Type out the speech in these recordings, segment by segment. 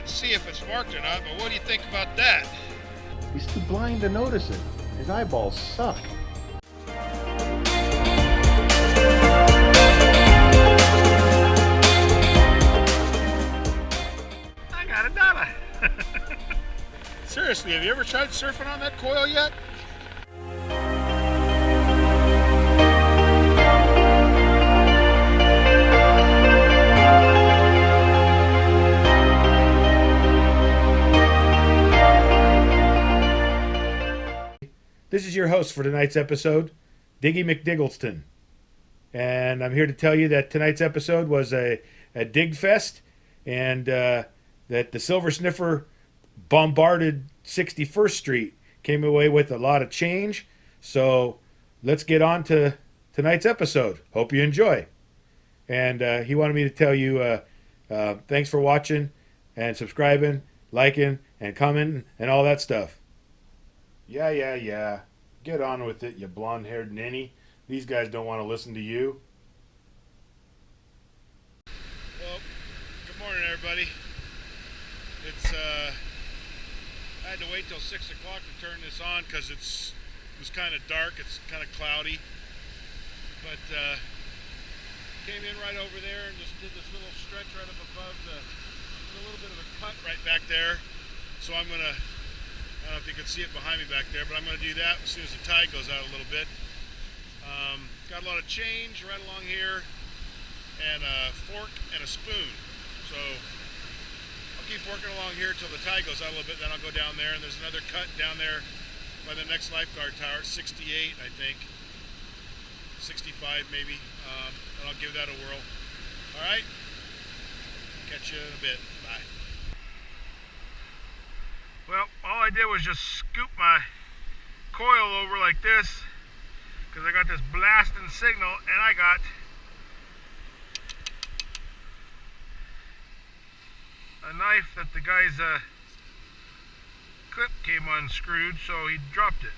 see if it's marked or not, but what do you think about that? He's too blind to notice it. His eyeballs suck. I got $1. Seriously, have you ever tried surfing on that coil yet? This is your host for tonight's episode, Diggy McDiggleston. And I'm here to tell you that tonight's episode was a dig fest, and that the Silver Sniffer bombarded 61st Street, came away with a lot of change. So let's get on to tonight's episode. Hope you enjoy. And he wanted me to tell you thanks for watching and subscribing, liking, and commenting, and all that stuff. Yeah. Get on with it, you blonde-haired ninny. These guys don't want to listen to you. Well, good morning, everybody. I had to wait till 6 o'clock to turn this on because it was kind of dark. It's kind of cloudy. But came in right over there and just did this little stretch right up above a little bit of a cut right back there. So I'm going to, I don't know if you can see it behind me back there, but I'm going to do that as soon as the tide goes out a little bit. Got a lot of change right along here, and a fork and a spoon. So I'll keep working along here till the tide goes out a little bit, then I'll go down there, and there's another cut down there by the next lifeguard tower, 68 I think, 65 maybe, and I'll give that a whirl. Alright, catch you in a bit, bye. Well, all I did was just scoop my coil over like this, because I got this blasting signal, and I got a knife that the guy's clip came unscrewed, so he dropped it.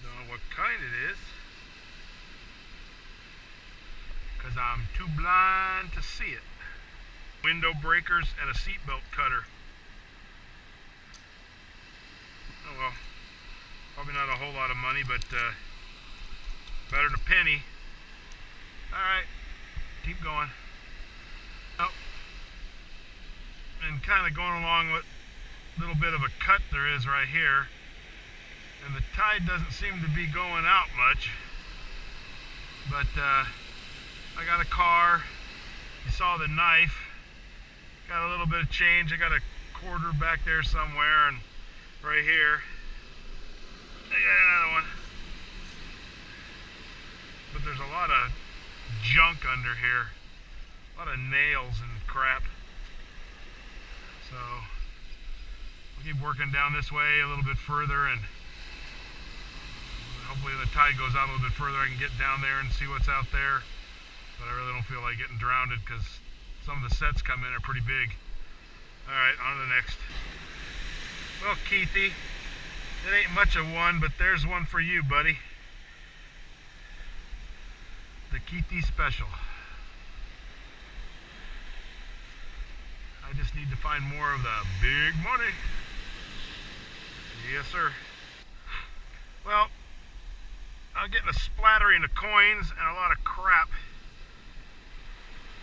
Don't know what kind it is, because I'm too blind to see it. Window breakers and a seatbelt cutter. Oh well, probably not a whole lot of money, but better than a penny. Alright, keep going. Oh, and kind of going along with a little bit of a cut there is right here. And the tide doesn't seem to be going out much. But I got a car. You saw the knife. Got a little bit of change. I got a quarter back there somewhere, and right here. I got another one. But there's a lot of junk under here. A lot of nails and crap. So I'll keep working down this way a little bit further, and hopefully the tide goes out a little bit further. I can get down there and see what's out there. But I really don't feel like getting drowned because some of the sets come in are pretty big. Alright, on to the next. Well, Keithy, it ain't much of one, but there's one for you, buddy. The Keithy Special. I just need to find more of the big money. Yes, sir. Well, I'm getting a splattering of coins and a lot of crap.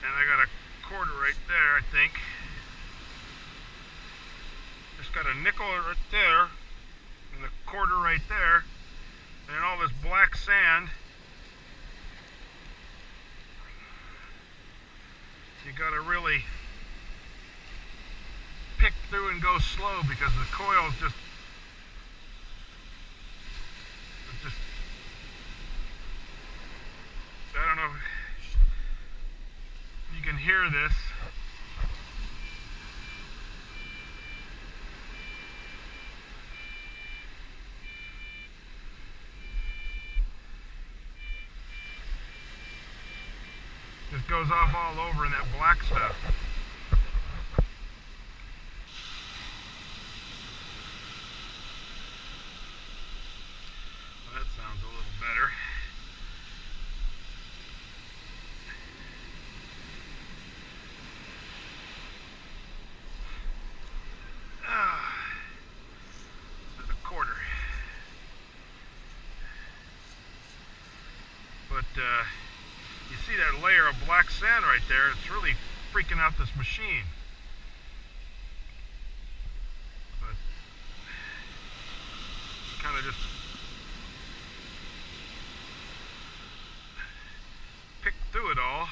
And I got a quarter right there, I think. Just got a nickel right there, and a quarter right there, and all this black sand. You gotta really pick through and go slow because the coil's just I don't know if you can hear this. Just goes off all over in that black stuff. Sounds a little better. There's a quarter. But you see that layer of black sand right there? It's really freaking out this machine. But kind of just pick through it all.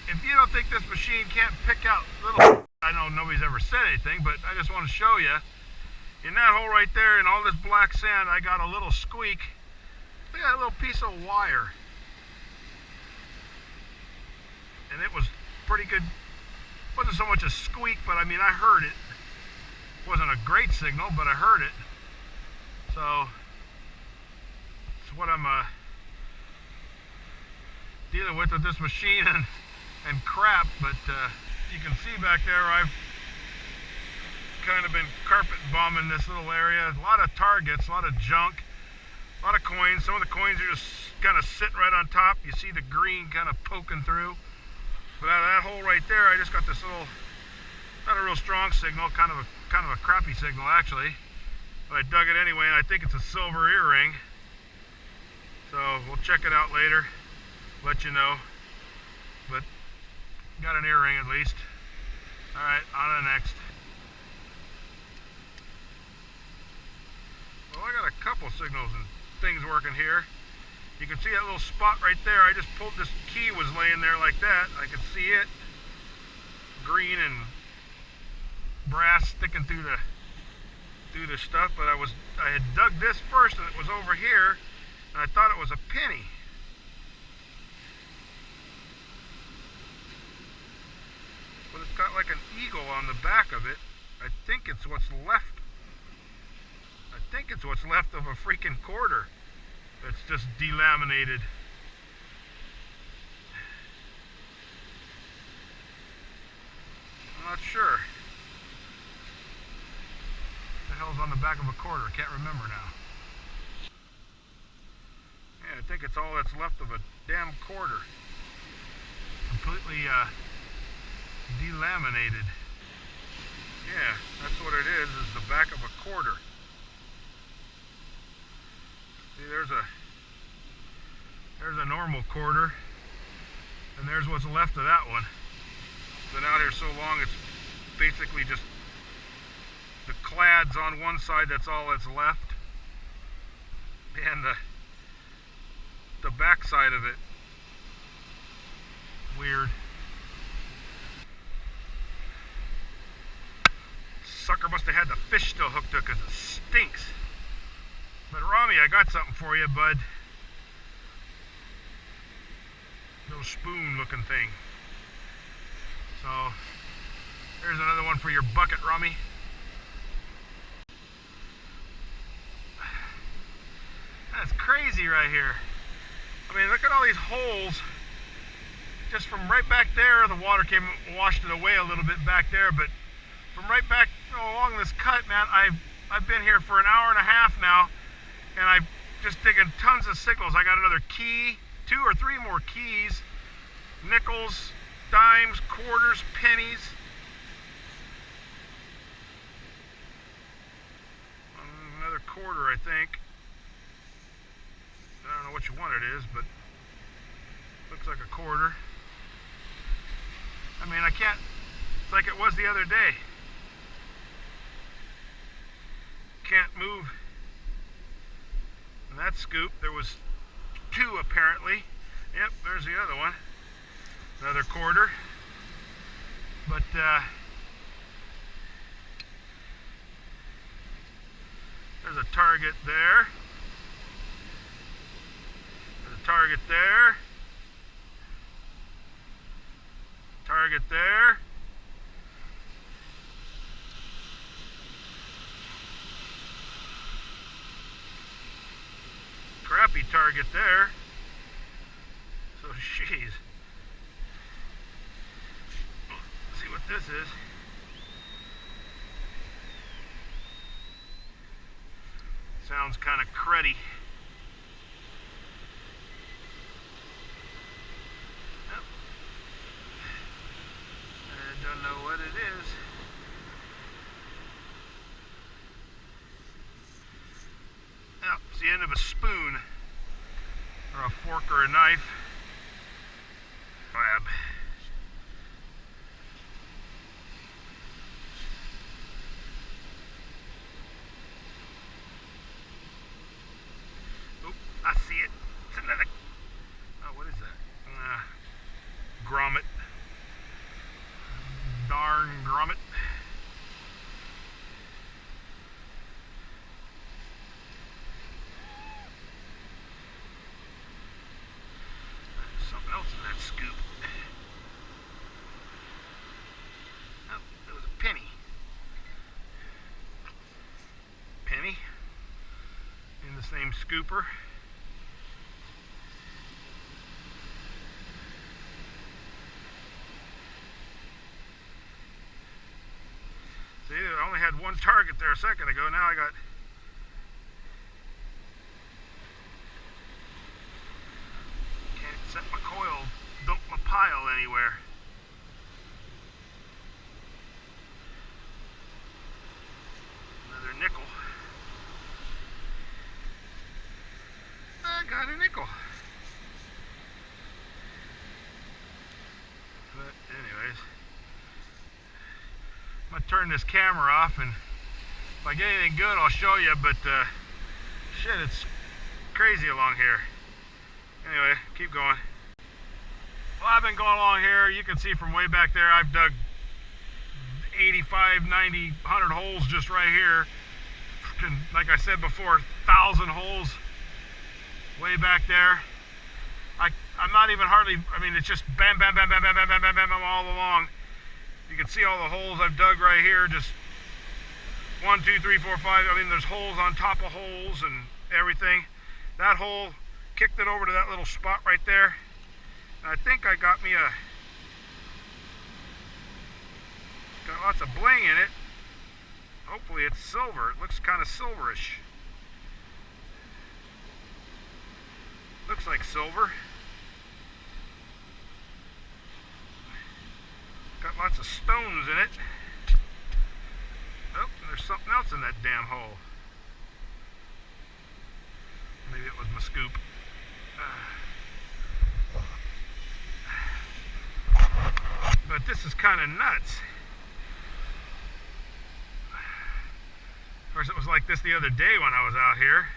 If you don't think this machine can't pick out little, I know nobody's ever said anything, but I just want to show you. In that hole right there, in all this black sand, I got a little squeak. Look at that little piece of wire. And it was pretty good. It wasn't so much a squeak, but I mean, I heard it. It wasn't a great signal, but I heard it. So, it's what I'm dealing with this machine and crap. But you can see back there, I've kind of been carpet bombing this little area. A lot of targets, a lot of junk, a lot of coins. Some of the coins are just kind of sitting right on top. You see the green kind of poking through. But out of that hole right there, I just got this little, not a real strong signal, kind of a crappy signal actually. But I dug it anyway, and I think it's a silver earring. So we'll check it out later, let you know. But got an earring at least. All right, on to the next. Well, I got a couple signals and things working here. You can see that little spot right there. I just pulled this key, was laying there like that. I could see it. Green and brass sticking through the stuff, but I had dug this first and it was over here, and I thought it was a penny. But it's got like an eagle on the back of it. I think it's what's left. I think it's what's left of a freaking quarter that's just delaminated. I'm not sure. What the hell's on the back of a quarter? I can't remember now. Yeah, I think it's all that's left of a damn quarter. Completely delaminated. Yeah, that's what it is the back of a quarter. See, there's a normal quarter, and there's what's left of that one. Been out here so long, it's basically just the clads on one side, that's all that's left, and the back side of it. Weird. Sucker must have had the fish still hooked to it because it stinks. But Rami, I got something for you, bud. Little spoon looking thing. So, there's another one for your bucket, Rami. That's crazy right here. I mean, look at all these holes. Just from right back there, the water came and washed it away a little bit back there, but from right back along this cut, man, I've been here for an hour and a half now, and I've just digging tons of signals. I got another key, 2 or 3 more keys, nickels, dimes, quarters, pennies. Another quarter, I think. I don't know which one it is, but looks like a quarter. I mean, I can't, it's like it was the other day. Can't move. And that scoop, there was 2 apparently. Yep, there's the other one. Another quarter. But there's a target there. There's a target there. Target there. Crappy target there. So, jeez. Let's see what this is. Sounds kind of cruddy. Oh. I don't know what it is. Oh, it's the end of a spoon, or a fork or a knife. Grab. I see it. It's another. Oh, what is that? Grommet. Darn grommet. There's something else in that scoop. Oh, there was a penny. Penny in the same scooper. See, I only had one target there a second ago. Now I got can't set my coil, dump my pile anywhere. Another nickel. I got a nickel. But anyways, I'm gonna turn this camera off, and if I get anything good I'll show you, but shit, it's crazy along here. Anyway, keep going. Well, I've been going along here. You can see from way back there I've dug 85, 90, 100 holes just right here. And like I said before, 1,000 holes way back there. I'm not even hardly, I mean, it's just bam, bam, bam, bam, bam, bam, bam, bam, bam, bam, all along. You can see all the holes I've dug right here, just 1, 2, 3, 4, 5. I mean, there's holes on top of holes and everything. That hole kicked it over to that little spot right there. And I think I got me got lots of bling in it. Hopefully it's silver. It looks kind of silverish. Looks like silver. Got lots of stones in it. Oh, there's something else in that damn hole. Maybe it was my scoop. But this is kind of nuts. Of course, it was like this the other day when I was out here.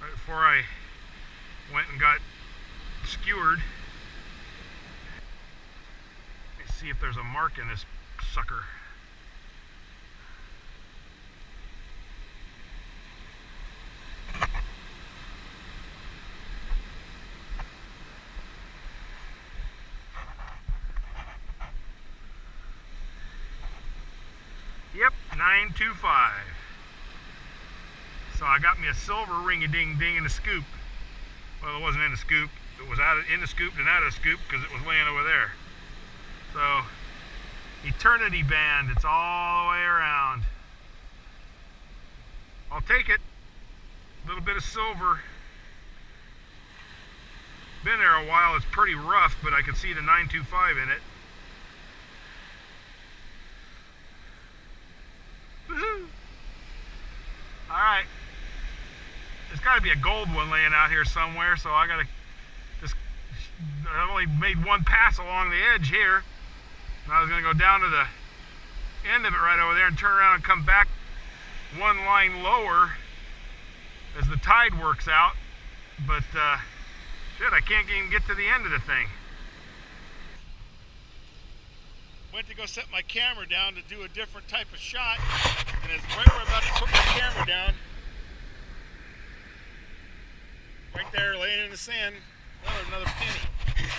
Right before I went and got skewered. Let's see if there's a mark in this sucker. Yep, 925. So I got me a silver ring-a-ding-ding in the scoop. Well, it wasn't in the scoop. It was in the scoop and out of the scoop because it was laying over there. So, eternity band. It's all the way around. I'll take it. A little bit of silver. Been there a while. It's pretty rough, but I can see the 925 in it. Woohoo! Alright. There's got to be a gold one laying out here somewhere, so I got to just... I only made one pass along the edge here. And I was going to go down to the end of it right over there and turn around and come back one line lower as the tide works out. But, shit, I can't even get to the end of the thing. Went to go set my camera down to do a different type of shot, and it's right where I'm about to put my camera down, right there laying in the sand, another penny. There's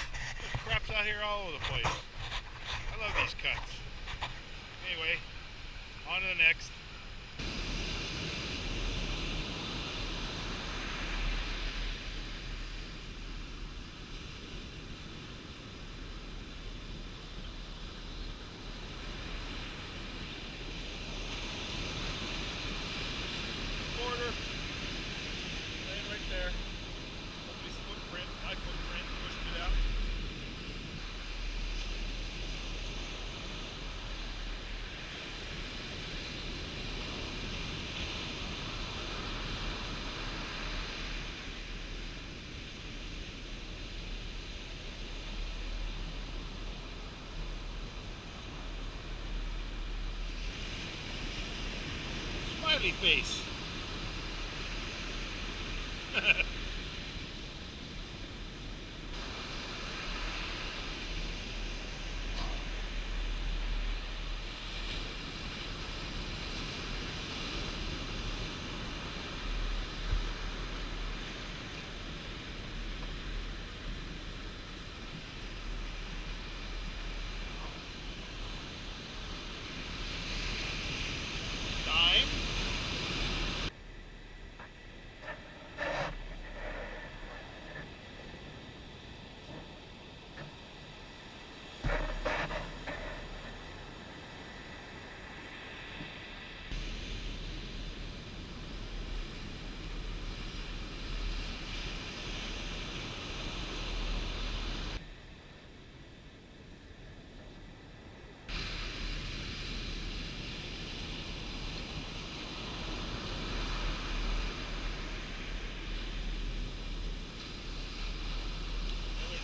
crops out here all over the place. I love these cuts. Anyway, on to the next. Quarter. smiley face.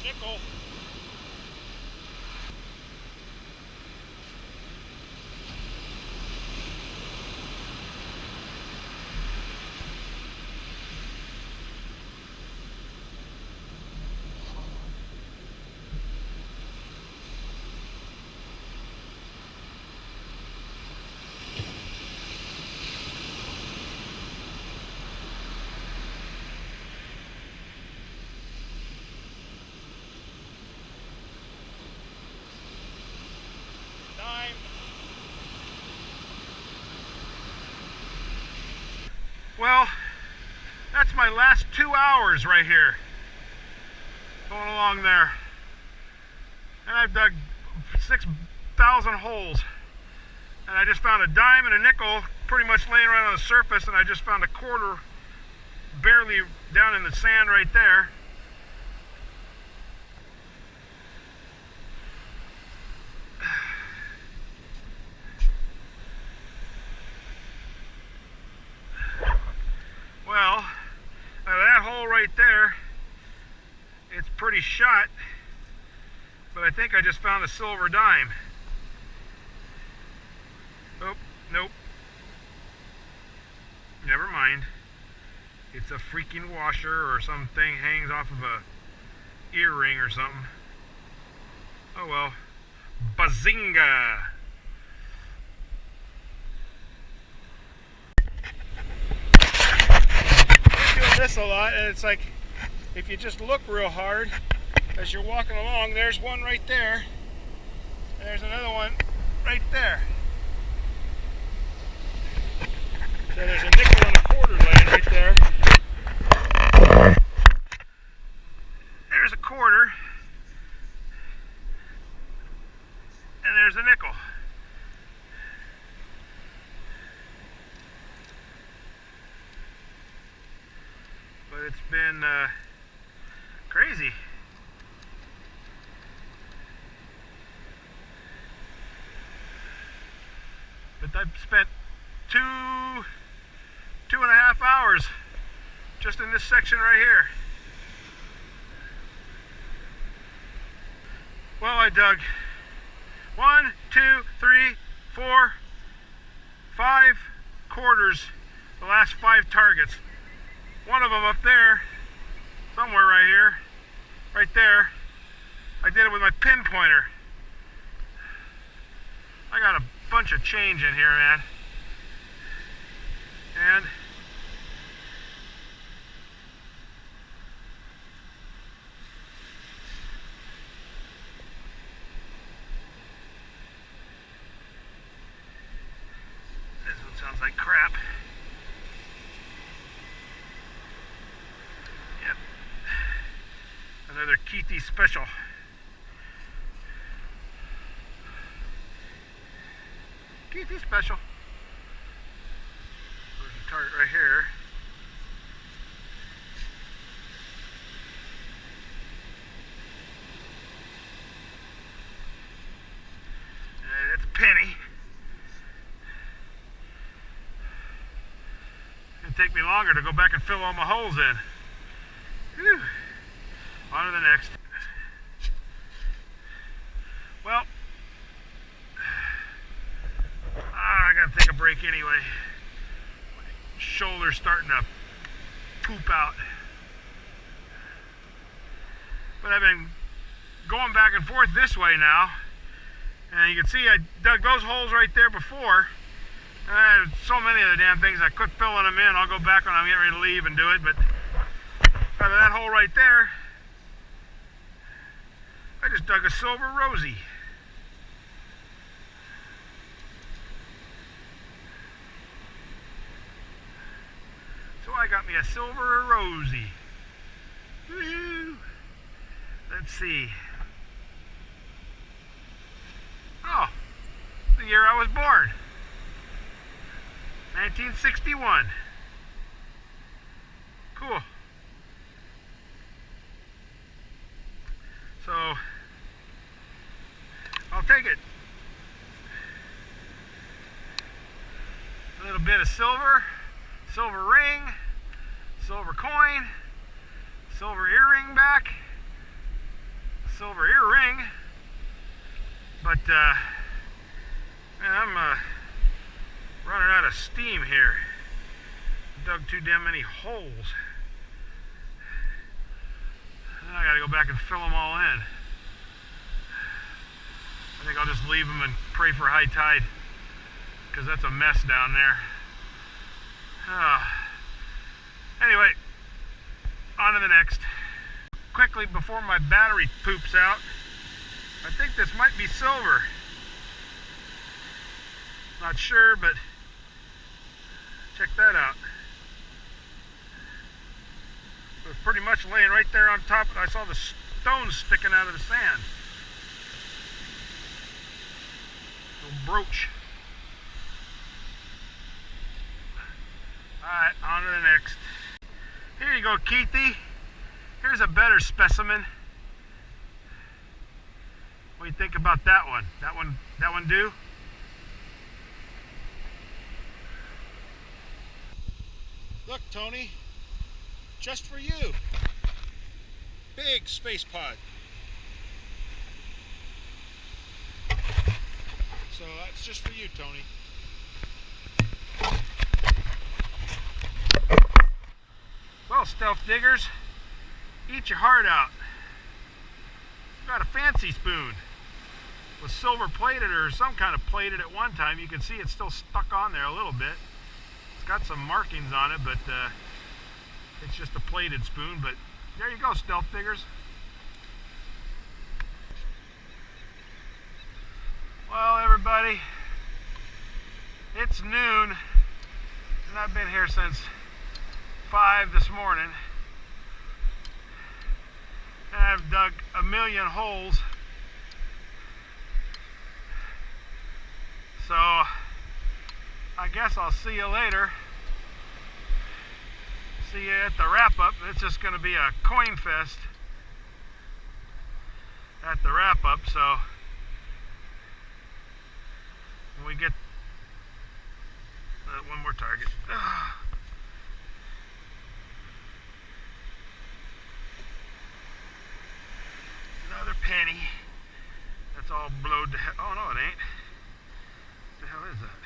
Nickel. Well, that's my last 2 hours right here, going along there. And I've dug 6,000 holes. And I just found a dime and a nickel pretty much laying right on the surface, and I just found a quarter barely down in the sand right there. Well, out of that hole right there, it's pretty shot, but I think I just found a silver dime. Oh, nope. Never mind. It's a freaking washer or something hangs off of a earring or something. Oh well. Bazinga! I'm doing this a lot, and it's like, if you just look real hard as you're walking along, there's one right there, and there's another one right there. So there's a nickel and a quarter laying right there. There's a quarter, and there's a nickel. But it's been crazy. But I've spent 2.5 hours just in this section right here. Well, I dug 1, 2, 3, 4, 5 quarters, the last 5 targets. One of them up there, somewhere right here, right there. I did it with my pinpointer. I got a bunch of change in here, man. And this one sounds like crap. Yep. Another Keithy special. Keithy special. There's a target right here. And it's a penny. It'll take me longer to go back and fill all my holes in. Whew. On to the next. Well, I gotta take a break anyway. shoulder's starting to poop out. But I've been going back and forth this way now, and you can see I dug those holes right there before. So many of the damn things, I quit filling them in. I'll go back when I'm getting ready to leave and do it, but out of that hole right there, I just dug a silver rosy. So I got me a silver rosy. Woo-hoo. Let's see. Oh, the year I was born. 1961. Cool. So, I'll take it. A little bit of silver, silver ring, silver coin, silver earring back, silver earring. But, man, I'm running out of steam here. Dug too damn many holes. I gotta go back and fill them all in. I think I'll just leave them and pray for high tide, because that's a mess down there. Anyway, on to the next. Quickly, before my battery poops out, I think this might be silver. Not sure, but check that out. It was pretty much laying right there on top. I saw the stones sticking out of the sand. Little brooch. Alright, on to the next. Here you go, Keithy. Here's a better specimen. What do you think about that one? That one do? Look, Tony, just for you. Big space pod. So that's just for you, Tony. Well, stealth diggers, eat your heart out. Got a fancy spoon. Was silver plated or some kind of plated at one time. You can see it's still stuck on there a little bit. It's got some markings on it, but it's just a plated spoon. But there you go, stealth diggers. Well, everybody, it's noon, and I've been here since 5 this morning. And I've dug a million holes. So I guess I'll see you later. See you at the wrap-up. It's just going to be a coin fest at the wrap-up. So when we get one more target. Another penny. That's all blowed to hell. Oh no, it ain't. What the hell is that?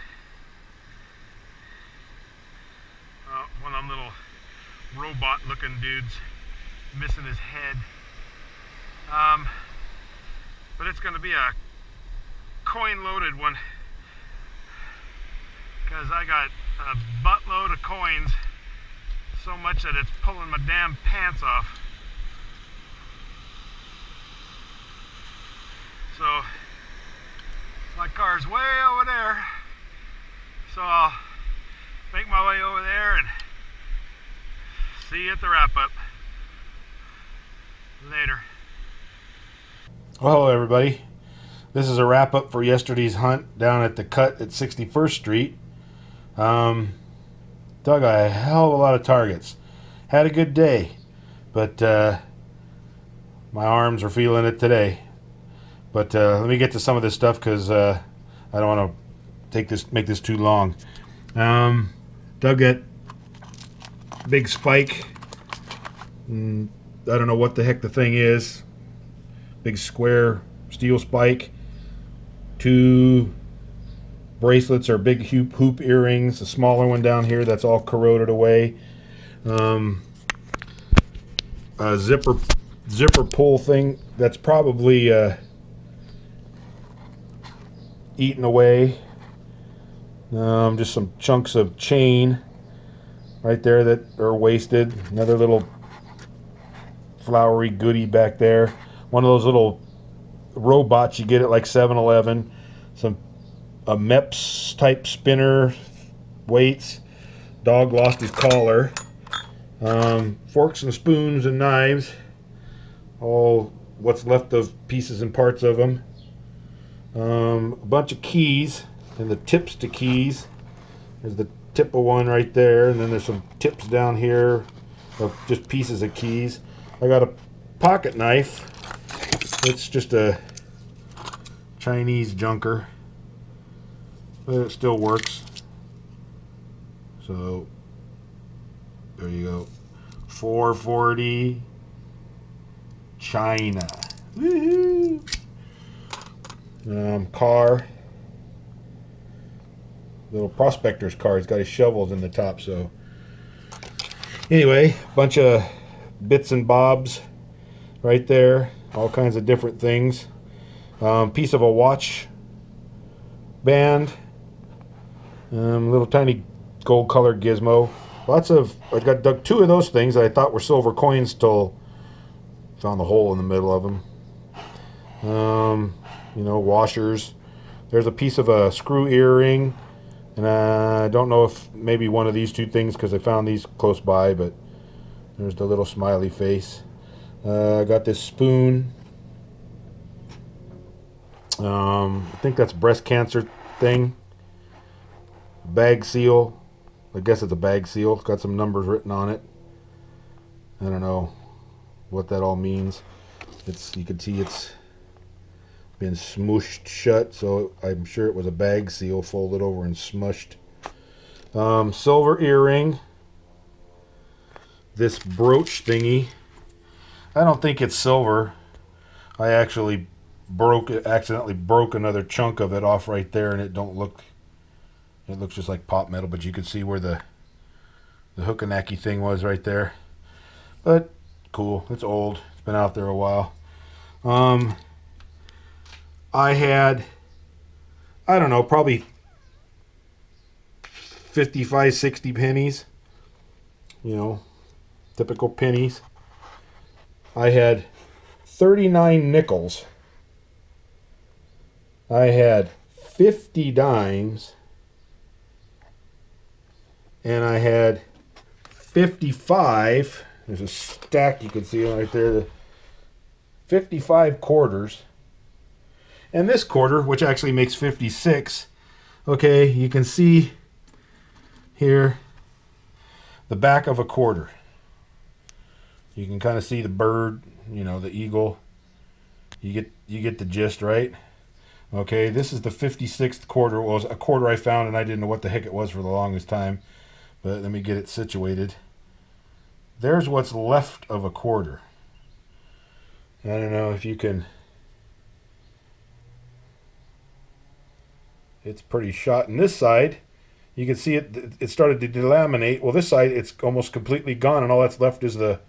Oh, one of them little robot looking dudes missing his head. But it's going to be a coin loaded one, because I got a buttload of coins, so much that it's pulling my damn pants off. So my car's way over there, so I'll make my way over there and see you at the wrap-up later. Well, hello everybody. This is a wrap-up for yesterday's hunt down at the cut at 61st Street. Dug a hell of a lot of targets. Had a good day, but my arms are feeling it today. But let me get to some of this stuff, because I don't want to make this too long. Dug that big spike. I don't know what the heck the thing is. Big square steel spike. 2 bracelets are big hoop earrings. The smaller one down here, that's all corroded away. A zipper pull thing that's probably eaten away. Just some chunks of chain right there that are wasted. Another little flowery goodie back there. One of those little robots you get at like 7-Eleven. A MEPS type spinner, weights. Dog lost his collar. Forks and spoons and knives. All what's left of pieces and parts of them. A bunch of keys and the tips to keys. There's the tip of one right there, and then there's some tips down here of just pieces of keys. I got a pocket knife. It's just a Chinese junker, but it still works. So there you go. 440 China. Woohoo! Car. Little prospector's car. He's got his shovels in the top. So anyway, bunch of bits and bobs right there. All kinds of different things. Piece of a watch band. Little tiny gold colored gizmo. I dug 2 of those things that I thought were silver coins till found the hole in the middle of them. Washers. There's a piece of a screw earring, and I don't know if maybe one of these 2 things because I found these close by, but there's the little smiley face. I got this spoon. I think that's breast cancer thing. Bag seal. I guess it's a bag seal. It's got some numbers written on it. I don't know what that all means. You can see it's been smooshed shut, so I'm sure it was a bag seal folded over and smushed. Silver earring. This brooch thingy. I don't think it's silver. I actually accidentally broke another chunk of it off right there, and it looks just like pop metal, but you can see where the hookanaki thing was right there. But cool. It's old. It's been out there a while. I had, I don't know, probably 55, 60 pennies. Typical pennies. I had 39 nickels. I had 50 dimes. And I had 55, there's a stack you can see right there, 55 quarters. And this quarter, which actually makes 56, okay, you can see here the back of a quarter. You can kind of see the bird, the eagle. You get the gist, right? Okay, this is the 56th quarter. It was a quarter I found, and I didn't know what the heck it was for the longest time. But let me get it situated. There's what's left of a quarter. I don't know if you can. It's pretty shot. And this side, you can see it started to delaminate. Well, this side, it's almost completely gone, and all that's left is the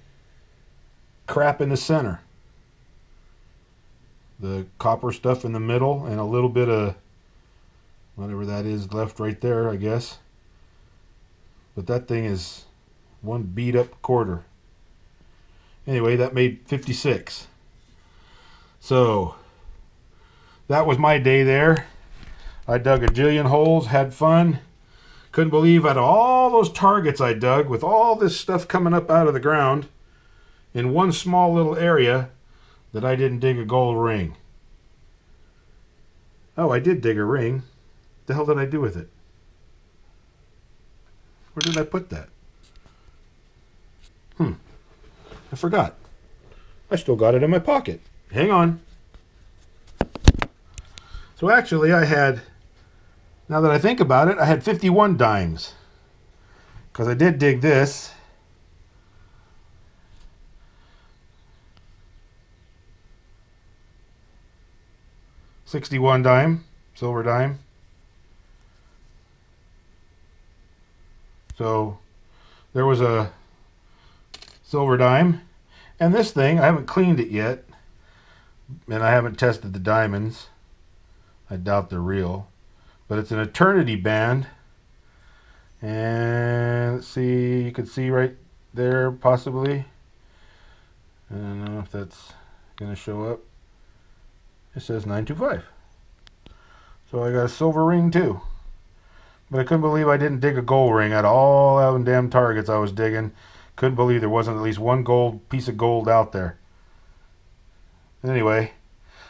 crap in the center. The copper stuff in the middle, and a little bit of whatever that is left right there, I guess. But that thing is one beat up quarter. Anyway, that made 56. So that was my day there. I dug a jillion holes, had fun. Couldn't believe out of all those targets I dug with all this stuff coming up out of the ground in one small little area that I didn't dig a gold ring. Oh, I did dig a ring. The hell did I do with it? Where did I put that? I forgot. I still got it in my pocket. Hang on. So actually I had, now that I think about it, I had 51 dimes. Because I did dig this. $61 dime, silver dime. So there was a silver dime. And this thing, I haven't cleaned it yet. And I haven't tested the diamonds. I doubt they're real. But it's an eternity band. And let's see, you can see right there possibly. I don't know if that's going to show up. It says 925. So I got a silver ring too. But I couldn't believe I didn't dig a gold ring out of all them damn targets I was digging. Couldn't believe there wasn't at least one piece of gold out there. Anyway,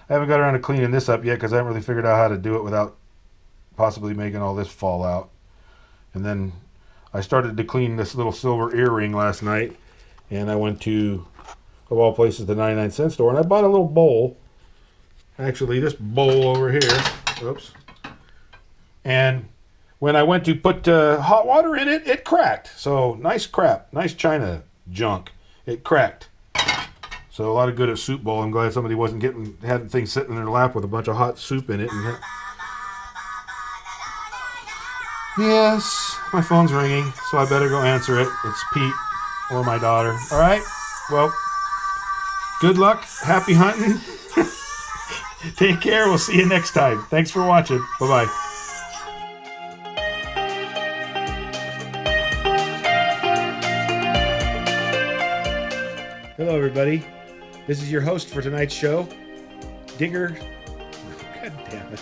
I haven't got around to cleaning this up yet because I haven't really figured out how to do it without possibly making all this fall out. And then I started to clean this little silver earring last night. And I went to, of all places, the 99-cent store. And I bought a little bowl. Actually, this bowl over here. Oops. And when I went to put hot water in it, it cracked. So nice crap. Nice china junk. It cracked. So a lot of good at soup bowl. I'm glad somebody wasn't had things sitting in their lap with a bunch of hot soup in it. And yes, my phone's ringing, so I better go answer it. It's Pete or my daughter. All right. Well, good luck. Happy hunting. Take care. We'll see you next time. Thanks for watching. Bye-bye. Hello, everybody. This is your host for tonight's show, Digger. God damn it.